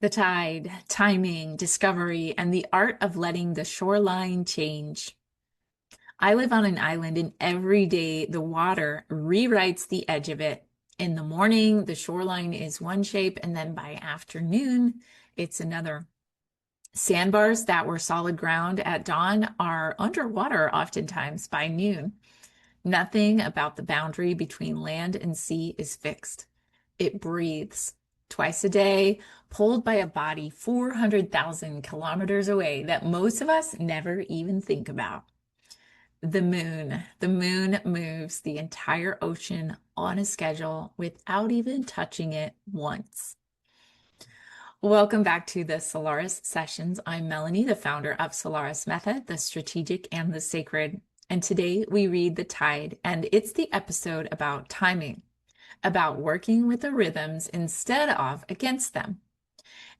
The tide, timing, discovery, and the art of letting the shoreline change. I live on an island, and every day the water rewrites the edge of it. In the morning, the shoreline is one shape, and then by afternoon, it's another. Sandbars that were solid ground at dawn are underwater oftentimes by noon. Nothing about the boundary between land and sea is fixed. It breathes twice a day, pulled by a body 400,000 kilometers away that most of us never even think about. The moon. The moon moves the entire ocean on a schedule without even touching it once. Welcome back to the Solaris Sessions. I'm Melanie, the founder of Solaris Method, the strategic and the sacred. And today we read The Tide, and it's the episode about timing, about working with the rhythms instead of against them,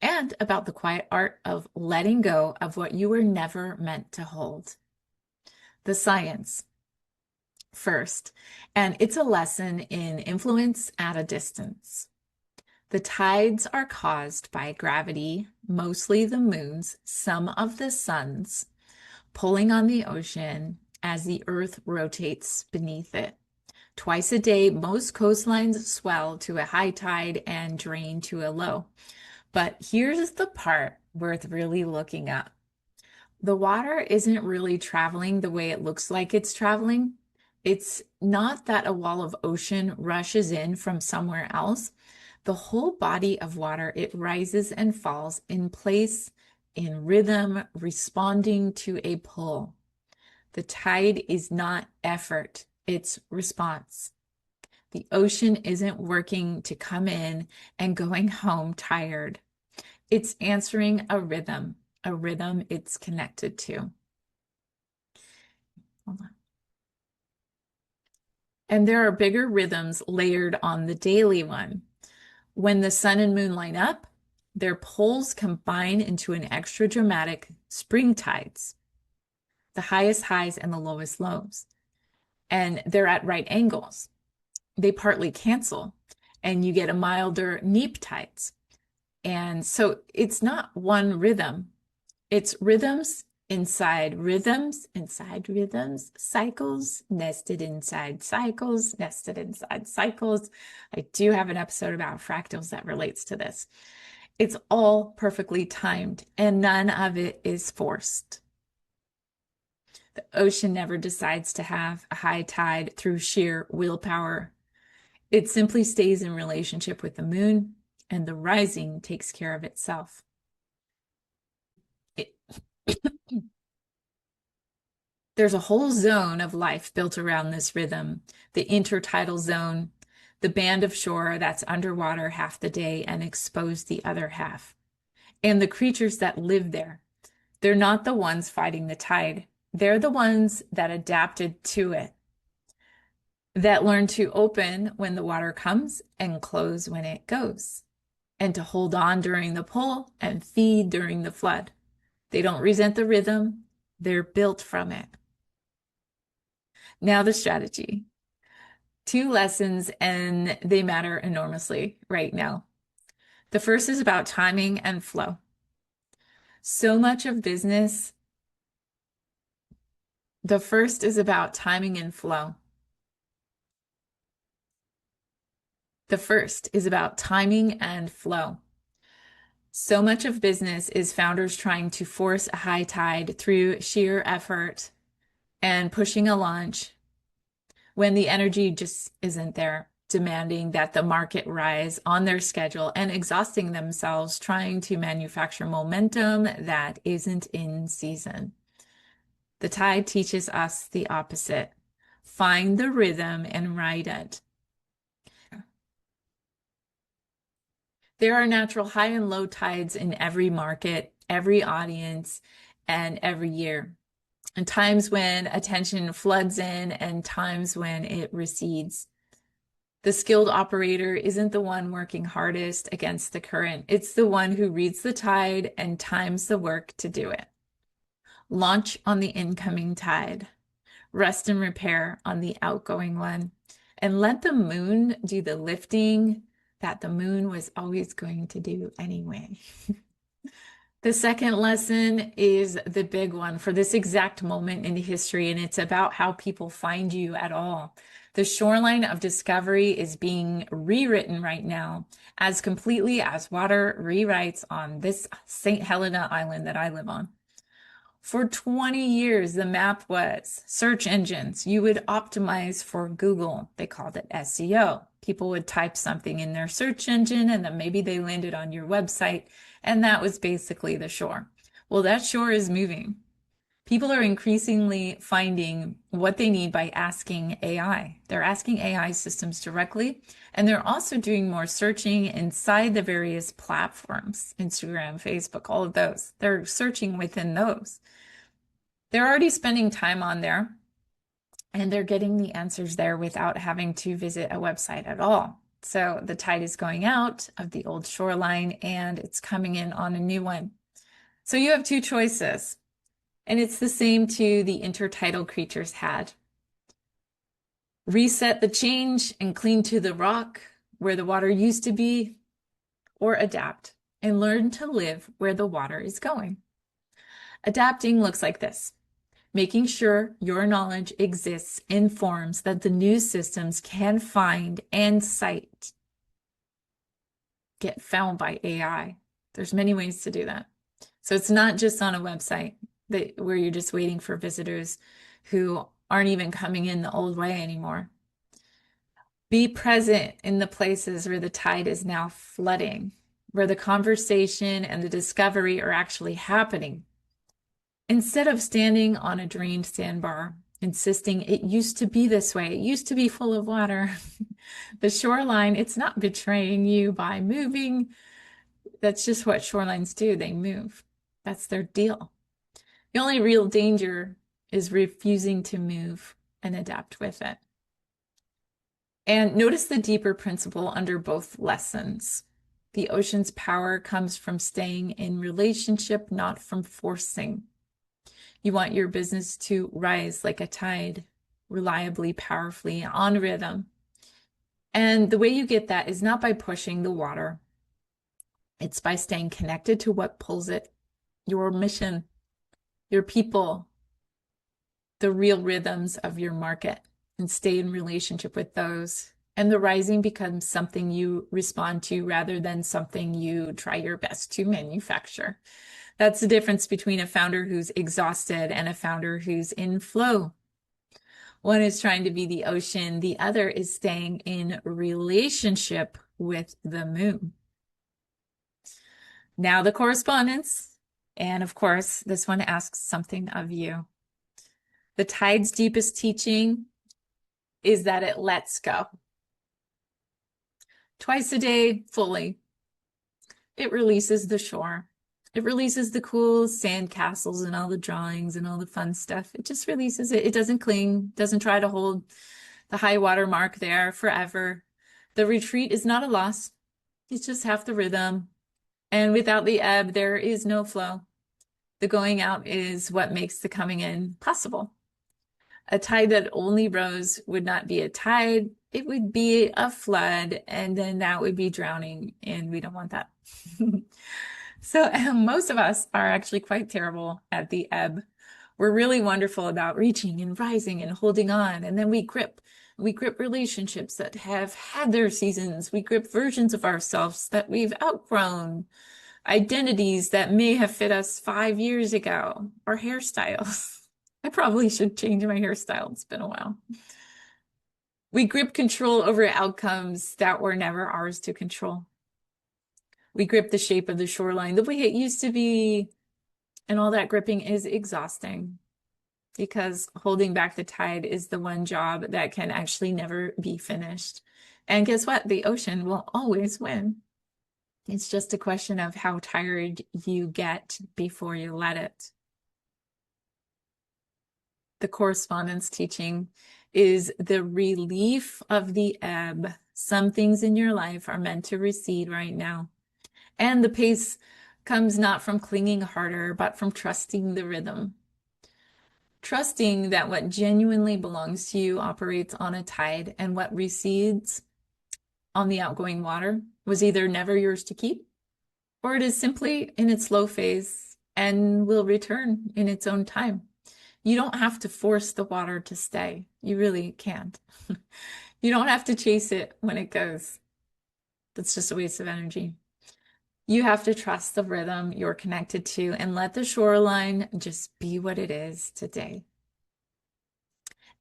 and about the quiet art of letting go of what you were never meant to hold. The science first, and it's a lesson in influence at a distance. The tides are caused by gravity, mostly the moon's, some of the sun's, pulling on the ocean as the earth rotates beneath it. Twice a day, most coastlines swell to a high tide and drain to a low. But here's the part worth really looking at. The water isn't really traveling the way it looks like it's traveling. It's not that a wall of ocean rushes in from somewhere else. The whole body of water, it rises and falls in place, in rhythm, responding to a pull. The tide is not effort, it's response. The ocean isn't working to come in and going home tired. It's answering a rhythm it's connected to. Hold on. And there are bigger rhythms layered on the daily one. When the sun and moon line up, their poles combine into an extra dramatic spring tides, the highest highs and the lowest lows. And they're at right angles. They partly cancel, and you get a milder neap tides. And so it's not one rhythm. It's rhythms, cycles, nested inside cycles, nested inside cycles. I do have an episode about fractals that relates to this. It's all perfectly timed, and none of it is forced. The ocean never decides to have a high tide through sheer willpower. It simply stays in relationship with the moon, and the rising takes care of itself. There's a whole zone of life built around this rhythm, the intertidal zone, the band of shore that's underwater half the day and exposed the other half. And the creatures that live there, they're not the ones fighting the tide. They're the ones that adapted to it, that learn to open when the water comes and close when it goes, and to hold on during the pull and feed during the flood. They don't resent the rhythm. They're built from it. Now the strategy. 2 lessons, and they matter enormously right now. The first is about timing and flow. So much of business, the first is about timing and flow. The first is about timing and flow. So much of business is founders trying to force a high tide through sheer effort and pushing a launch when the energy just isn't there, demanding that the market rise on their schedule and exhausting themselves trying to manufacture momentum that isn't in season. The tide teaches us the opposite. Find the rhythm and ride it. There are natural high and low tides in every market, every audience, and every year. And times when attention floods in and times when it recedes. The skilled operator isn't the one working hardest against the current. It's the one who reads the tide and times the work to do it. Launch on the incoming tide. Rest and repair on the outgoing one. And let the moon do the lifting, that the moon was always going to do anyway. The second lesson is the big one for this exact moment in history, and it's about how people find you at all. The shoreline of discovery is being rewritten right now as completely as water rewrites on this St. Helena Island that I live on. For 20 years, the map was search engines. You would optimize for Google. They called it SEO. People would type something in their search engine and then maybe they landed on your website, and that was basically the shore. Well, that shore is moving. People are increasingly finding what they need by asking AI. They're asking AI systems directly, and they're also doing more searching inside the various platforms, Instagram, Facebook, all of those. They're searching within those. They're already spending time on there, and they're getting the answers there without having to visit a website at all. So the tide is going out of the old shoreline, and it's coming in on a new one. So you have two choices. And it's the same to the intertidal creatures had. Reset the change and cling to the rock where the water used to be, or adapt and learn to live where the water is going. Adapting looks like this: making sure your knowledge exists in forms that the news systems can find and cite. Get found by AI. There's many ways to do that. So it's not just on a website where you're just waiting for visitors who aren't even coming in the old way anymore. Be present in the places where the tide is now flooding, where the conversation and the discovery are actually happening. Instead of standing on a drained sandbar, insisting it used to be this way, it used to be full of water. The shoreline, it's not betraying you by moving. That's just what shorelines do. They move. That's their deal. The only real danger is refusing to move and adapt with it. And notice the deeper principle under both lessons. The ocean's power comes from staying in relationship, not from forcing. You want your business to rise like a tide, reliably, powerfully, on rhythm. And the way you get that is not by pushing the water. It's by staying connected to what pulls it, your mission, your people, the real rhythms of your market, and stay in relationship with those. And the rising becomes something you respond to rather than something you try your best to manufacture. That's the difference between a founder who's exhausted and a founder who's in flow. One is trying to be the ocean. The other is staying in relationship with the moon. Now the correspondence. And of course, this one asks something of you. The tide's deepest teaching is that it lets go. Twice a day, fully. It releases the shore. It releases the cool sand castles and all the drawings and all the fun stuff. It just releases it. It doesn't cling, doesn't try to hold the high water mark there forever. The retreat is not a loss. It's just half the rhythm. And without the ebb, there is no flow. The going out is what makes the coming in possible. A tide that only rose would not be a tide. It would be a flood, and then that would be drowning, and we don't want that. So most of us are actually quite terrible at the ebb. We're really wonderful about reaching and rising and holding on, and then we grip relationships that have had their seasons. We grip versions of ourselves that we've outgrown, identities that may have fit us 5 years ago, or hairstyles. I probably should change my hairstyle. It's been a while. We grip control over outcomes that were never ours to control. We grip the shape of the shoreline the way it used to be, and all that gripping is exhausting because holding back the tide is the one job that can actually never be finished. And guess what? The ocean will always win. It's just a question of how tired you get before you let it. The correspondence teaching is the relief of the ebb. Some things in your life are meant to recede right now. And the pace comes not from clinging harder, but from trusting the rhythm. Trusting that what genuinely belongs to you operates on a tide, and what recedes on the outgoing water was either never yours to keep, or it is simply in its low phase and will return in its own time. You don't have to force the water to stay. You really can't. You don't have to chase it when it goes. That's just a waste of energy. You have to trust the rhythm you're connected to and let the shoreline just be what it is today.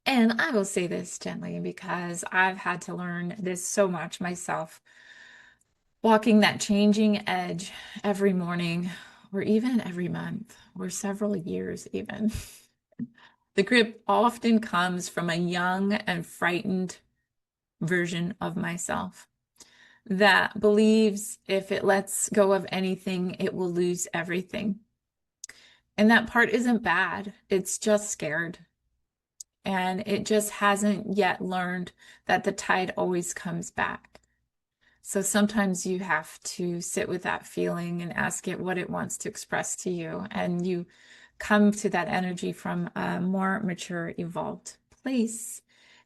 And I will say this gently because I've had to learn this so much myself. Walking that changing edge every morning, or even every month, or several years even. The grip often comes from a young and frightened version of myself that believes if it lets go of anything, it will lose everything. And that part isn't bad, it's just scared. And it just hasn't yet learned that the tide always comes back. So sometimes you have to sit with that feeling and ask it what it wants to express to you. And you come to that energy from a more mature, evolved place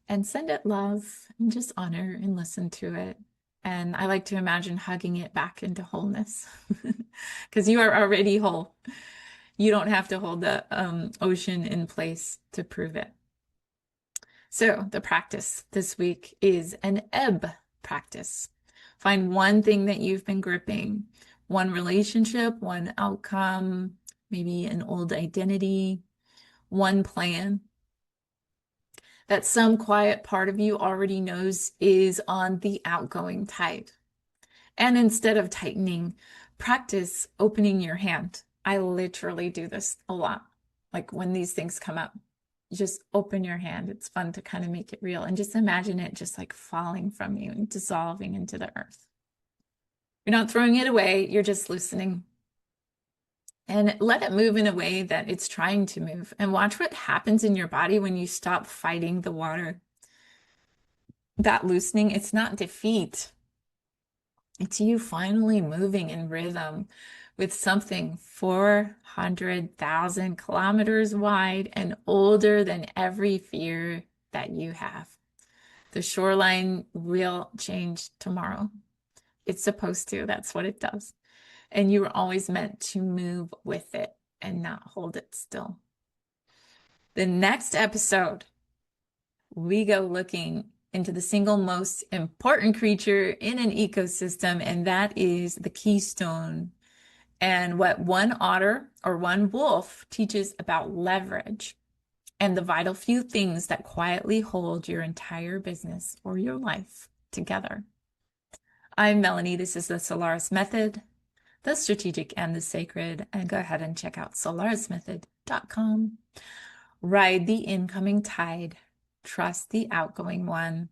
and send it love and just honor and listen to it. And I like to imagine hugging it back into wholeness because you are already whole. You don't have to hold the ocean in place to prove it. So the practice this week is an ebb practice. Find one thing that you've been gripping, one relationship, one outcome, maybe an old identity, one plan that some quiet part of you already knows is on the outgoing tide. And instead of tightening, practice opening your hand. I literally do this a lot. Like when these things come up, you just open your hand. It's fun to kind of make it real and just imagine it just like falling from you and dissolving into the earth. You're not throwing it away, you're just loosening. And let it move in a way that it's trying to move. And watch what happens in your body when you stop fighting the water. That loosening, it's not defeat. It's you finally moving in rhythm with something 400,000 kilometers wide and older than every fear that you have. The shoreline will change tomorrow. It's supposed to. That's what it does. And you were always meant to move with it and not hold it still. The next episode, we go looking into the single most important creature in an ecosystem, and that is the keystone, and what one otter or one wolf teaches about leverage and the vital few things that quietly hold your entire business or your life together. I'm Melanie. This is the Solaris Method, the strategic and the sacred, and go ahead and check out solarismethod.com. Ride the incoming tide, trust the outgoing one,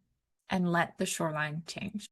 and let the shoreline change.